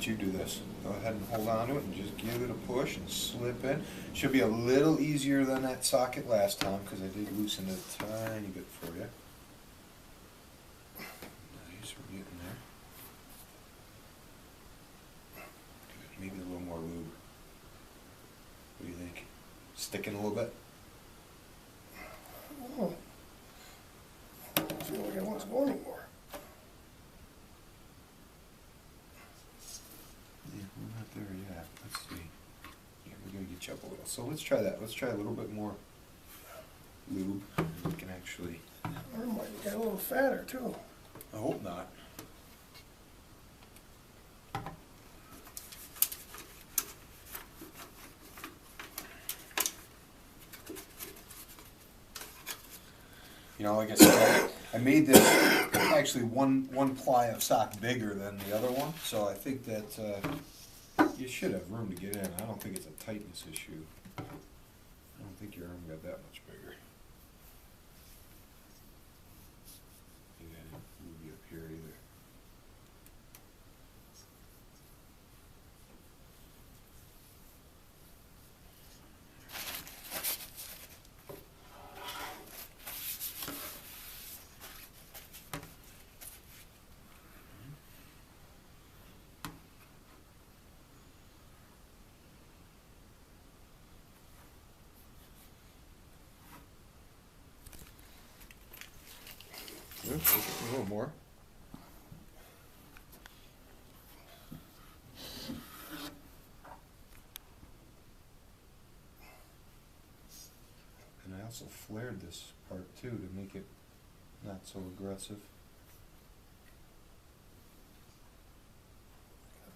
let you do this. Go ahead and hold on to it and just give it a push and slip in. Should be a little easier than that socket last time because I did loosen it a tiny bit for you. Nice, we're getting there. Good, maybe a little more lube. What do you think? Sticking a little bit? Oh. I feel like I want to go anymore. Yeah, we're not there yet. Let's see. Yeah, we're going to get you up a little. So let's try that. Let's try a little bit more lube. We can actually... Or might get a little fatter too. I hope not. You know, like I said, I made this actually one ply of sock bigger than the other one, so I think that you should have room to get in. I don't think it's a tightness issue. I don't think your arm got that much bigger. Maybe I didn't move you up here either. A little more. And I also flared this part too to make it not so aggressive.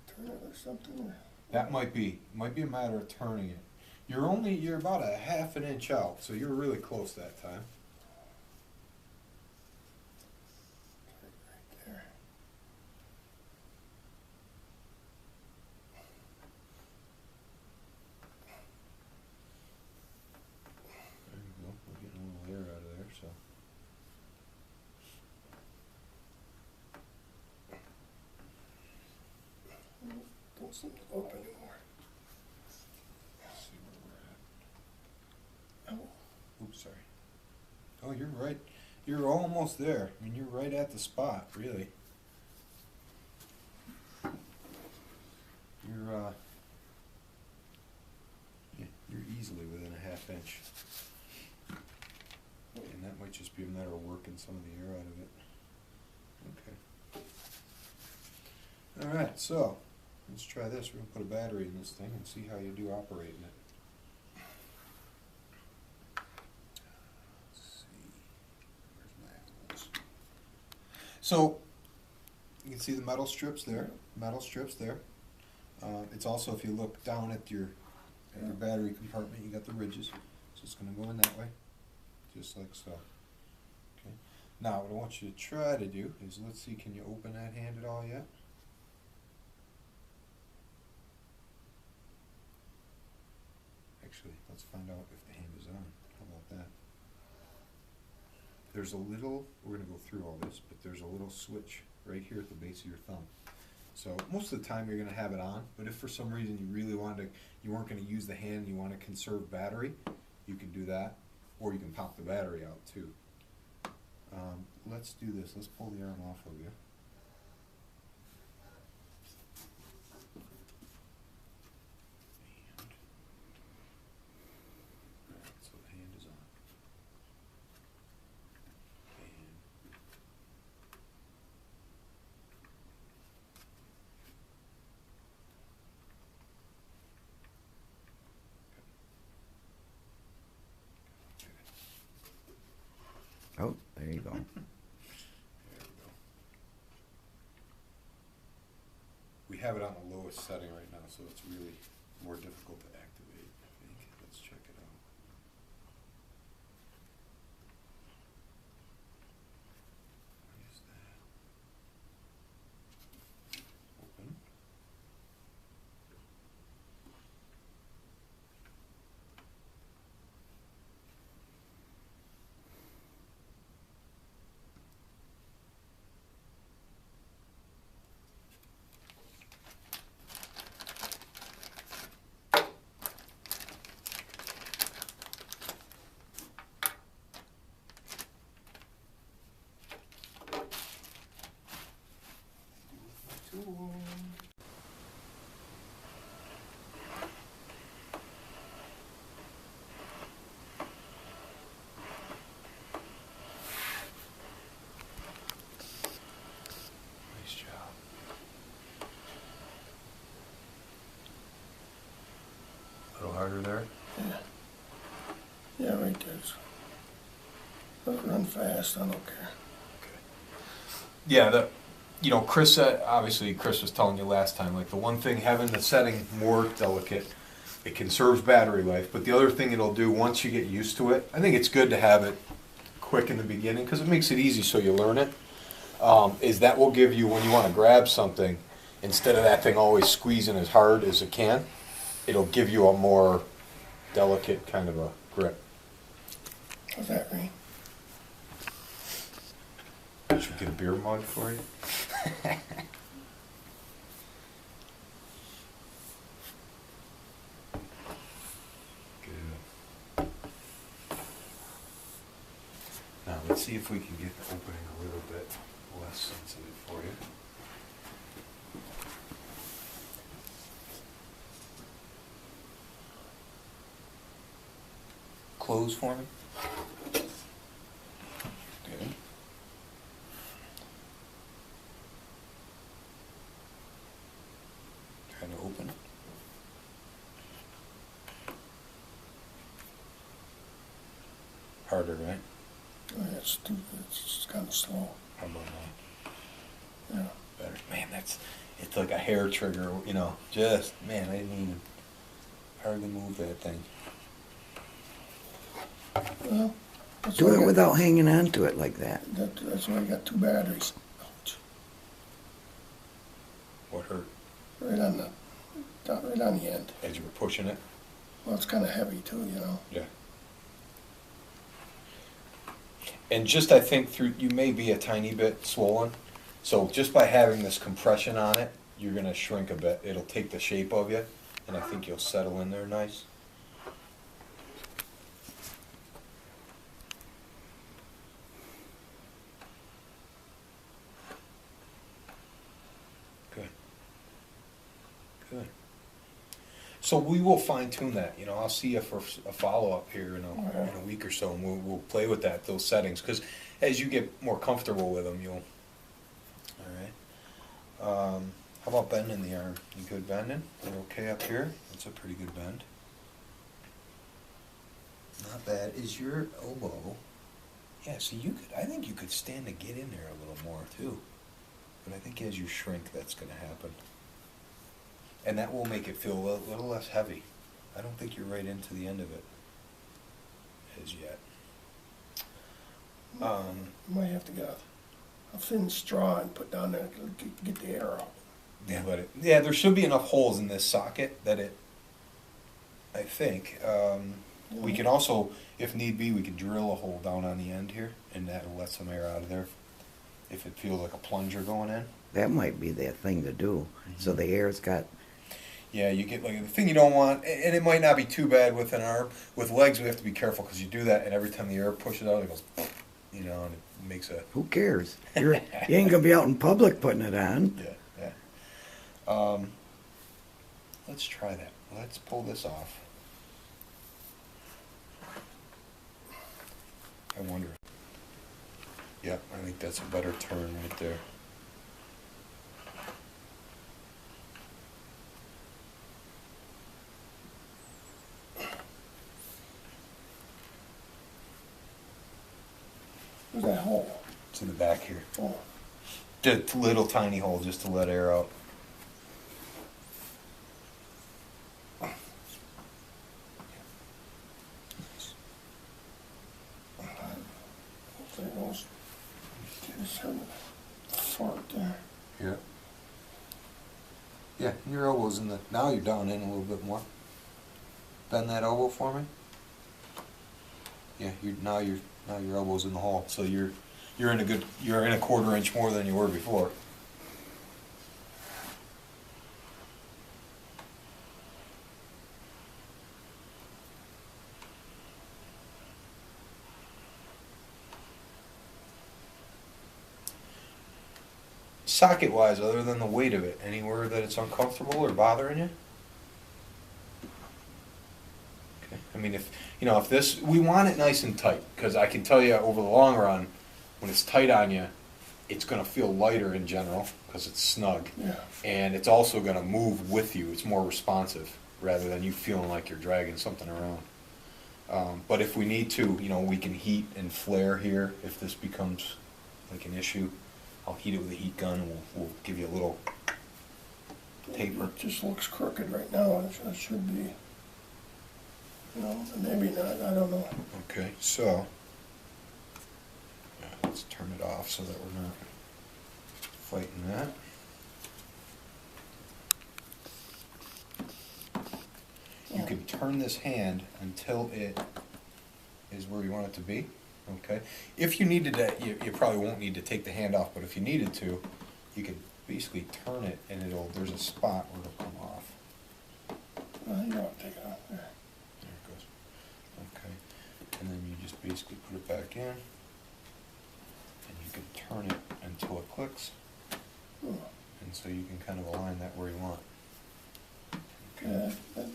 Turn it or something. That might be a matter of turning it. You're about a half an inch out, so you're really close that time. Don't seem to open anymore. Let's see where we're at. Oh. Oops, sorry. Oh, you're right. You're almost there. I mean, you're right at the spot, really. You're easily within a half inch. And that might just be a matter of working some of the air out of it. Okay. All right, so let's try this. We're going to put a battery in this thing and see how you do operating it. Let's see. Where's my apples? So, you can see the metal strips there. It's also, if you look down at your battery compartment, you got the ridges. So it's going to go in that way, just like so. Okay. Now, what I want you to try to do is, let's see, can you open that hand at all yet? Actually, let's find out if the hand is on. How about that? There's a little, we're going to go through all this, but there's a little switch right here at the base of your thumb. So most of the time you're going to have it on, but if for some reason you really you weren't going to use the hand and you want to conserve battery, you can do that, or you can pop the battery out too. Let's do this. Let's pull the arm off of you. So the hand is on. Oh, there you go. There we go. We have it on the lowest setting right now, so it's really more difficult to activate, I think. Let's check it out. What is that? Open. cool. Nice job. A little harder there. Yeah, right there. Doesn't run fast, I don't care. Yeah, Chris said, obviously Chris was telling you last time, like the one thing, having the setting more delicate, it conserves battery life, but the other thing it'll do once you get used to it, I think it's good to have it quick in the beginning because it makes it easy so you learn it, is that will give you, when you want to grab something, instead of that thing always squeezing as hard as it can, it'll give you a more delicate kind of a grip. What's that mean? Should we get a beer mug for you? Good. Now let's see if we can get the opening a little bit less sensitive for you. Close for me. Good. Trying to open it. Harder, right? Oh, yeah, it's kind of slow. How about now? Yeah. Better. Man, it's like a hair trigger, just, man, I didn't even hardly move that thing. Well, that's Do why I it got- without hanging on to it like that. That's why I got two batteries. Ouch. What hurt? Right on the end. As you were pushing it? Well, it's kind of heavy too, you know. Yeah. And just, I think you may be a tiny bit swollen, so just by having this compression on it, you're gonna shrink a bit. It'll take the shape of you, and I think you'll settle in there nice. Good. Good. So we will fine tune that, I'll see you for a follow-up here in a week or so, and we'll play with those settings, because as you get more comfortable with them, you'll, all right. How about bending the arm? You good bending? You're okay up here? That's a pretty good bend. Not bad. Is your elbow, yeah, so I think you could stand to get in there a little more too, but I think as you shrink, that's gonna happen. And that will make it feel a little less heavy. I don't think you're right into the end of it as yet. Might have to get a thin straw and put down there to get the air out. Yeah, there should be enough holes in this socket that I think. We can also, if need be, we could drill a hole down on the end here, and that'll let some air out of there if it feels like a plunger going in. That might be the thing to do. So the air's got. Yeah, you get like the thing you don't want, and it might not be too bad with an arm. With legs, we have to be careful because you do that, and every time the air pushes out, it goes, and it makes a. Who cares? You ain't gonna be out in public putting it on. Yeah. Let's try that. Let's pull this off. I wonder. Yeah, I think that's a better turn right there. Where's that hole? It's in the back here. Oh, Just a little tiny hole just to let air out. there it goes. Just heard a fart there. Yeah. Yeah, your elbow's in the. Now you're down in a little bit more. Bend that elbow for me. Yeah, now your elbow's in the hole, so you're in a quarter inch more than you were before. socket wise, other than the weight of it, anywhere that it's uncomfortable or bothering you? Okay. I mean, if this, we want it nice and tight, because I can tell you over the long run, when it's tight on you, it's going to feel lighter in general because it's snug. Yeah. And it's also going to move with you. It's more responsive rather than you feeling like you're dragging something around. But if we need to, we can heat and flare here if this becomes like an issue. I'll heat it with a heat gun and we'll give you a little taper. It just looks crooked right now. It should be, maybe not, I don't know. Okay, so let's turn it off so that we're not fighting that. You can turn this hand until it is where you want it to be. Okay. If you needed to, you probably won't need to take the hand off, but if you needed to, you could basically turn it and there's a spot where it'll come off. You don't take it off there. There it goes. Okay. And then you just basically put it back in. And you can turn it until it clicks. And so you can kind of align that where you want. Okay. Yeah, that's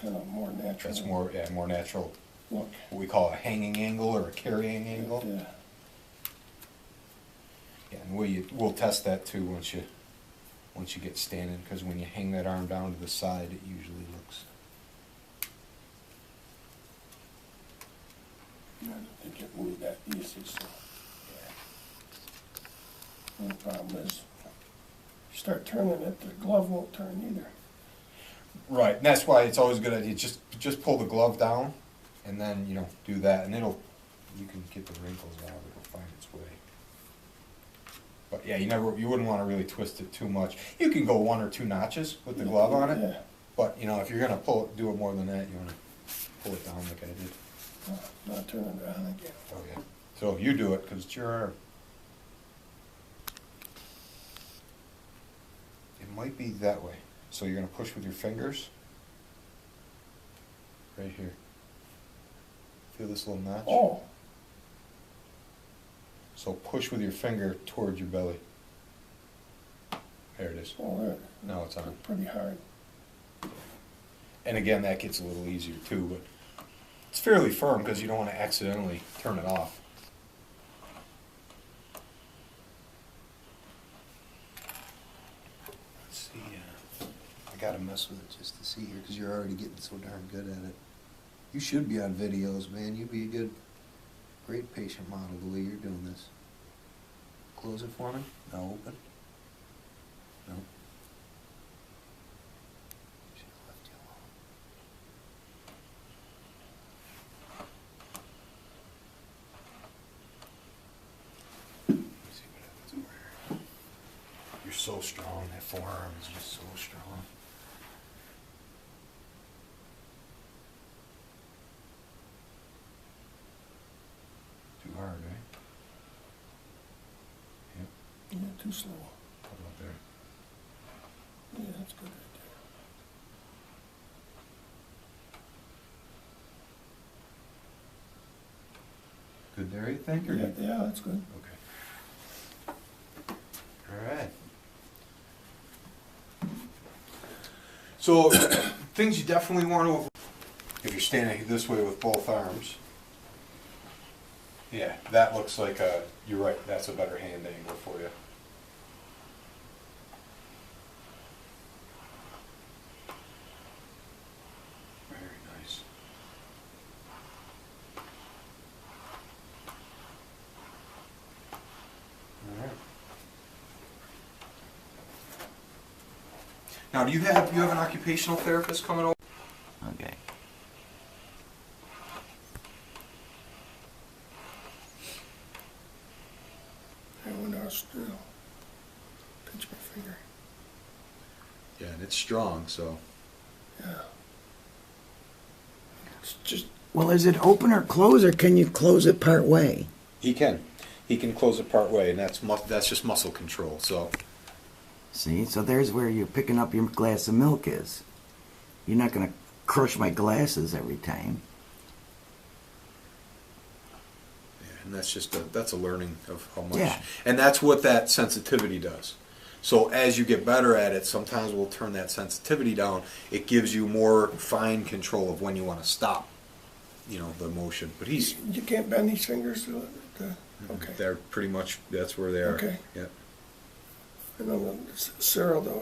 kind of more natural. That's more natural. Look. What we call a hanging angle or a carrying angle. Yeah. Yeah, and we'll test that too once you get standing, because when you hang that arm down to the side, it usually looks. I don't think it moved that easy, so. Yeah. The problem is, you start turning it, the glove won't turn either. Right, and that's why it's always a good idea. Just pull the glove down, and then do that, and you can get the wrinkles out. It'll find its way. But yeah, you wouldn't want to really twist it too much. You can go 1 or 2 notches with the glove on it. Yeah. But if you're gonna do it more than that, you want to pull it down like I did. Not turn it around again. Oh yeah. So you do it because it's your arm. It might be that way. So you're gonna push with your fingers. Right here. Feel this little notch? Oh. So push with your finger towards your belly. There it is. Oh, there. Now it's on. Pretty hard. And again, that gets a little easier too, but it's fairly firm because you don't want to accidentally turn it off. Let's see. I gotta mess with it just to see here because you're already getting so darn good at it. You should be on videos, man. You'd be a great patient model the way you're doing this. Close it for me. No, open. No. Should've left you alone. Let me see what happens over here. You're so strong. That forearm is just so strong. Too hard, right? Yep. Yeah, too slow. How about there? Yeah, that's good right Good there, you think? Or there. Yeah, that's good. Okay. All right. So, things you definitely want to avoid if you're standing this way with both arms. Yeah, that looks like you're right, that's a better hand angle for you. Very nice. All right. Now, do you have an occupational therapist coming over? Okay. I went out still. Pinch my finger. Yeah, and it's strong, so. Yeah. It's just, Well, is it open or close, or can you close it part way? He can close it part way, and that's just muscle control. So. See, so there's where you're picking up your glass of milk is. You're not going to crush my glasses every time. And that's just that's a learning of how much, Yeah. and that's what that sensitivity does. So as you get better at it, sometimes we'll turn that sensitivity down. It gives you more fine control of when you want to stop, the motion. But he's You can't bend these fingers? Okay. they're pretty much, that's where they are. Okay. Yeah. And then Sarah, the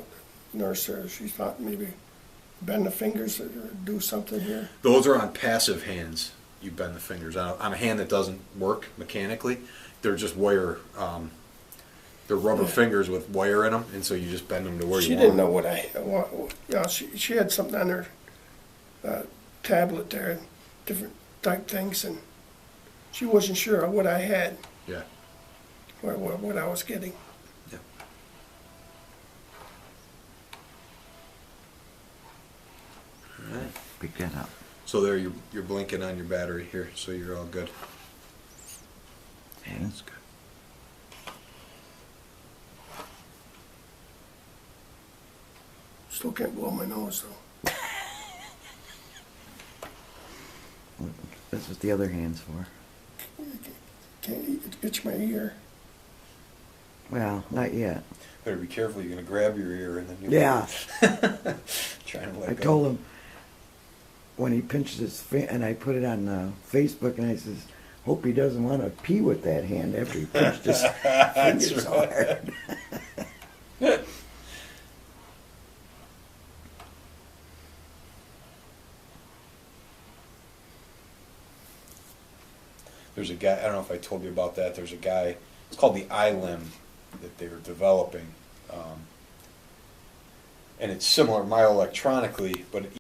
nurse there, she thought maybe bend the fingers or do something here. Those are on passive hands. You bend the fingers. On a hand that doesn't work mechanically, they're just wire. They're rubber fingers with wire in them, and so you just bend them to where She you didn't want. know she had something on her tablet there, different type things, and she wasn't sure of what I had, Yeah. what I was getting. Yeah. All right. Pick that up. So there, you're blinking on your battery here, so you're all good. Okay. That's good. Still can't blow my nose though. That's what the other hand's for. Can't itch my ear. Well, not yet. Better be careful. You're gonna grab your ear and then you're Yeah. trying to let I go. told him when he pinched his and I put it on Facebook, and I says, hope he doesn't want to pee with that hand after he pinched his fingers so hard. There's a guy, I don't know if I told you about that, there's a guy, it's called the iLim that they were developing. And it's similar myoelectronically, but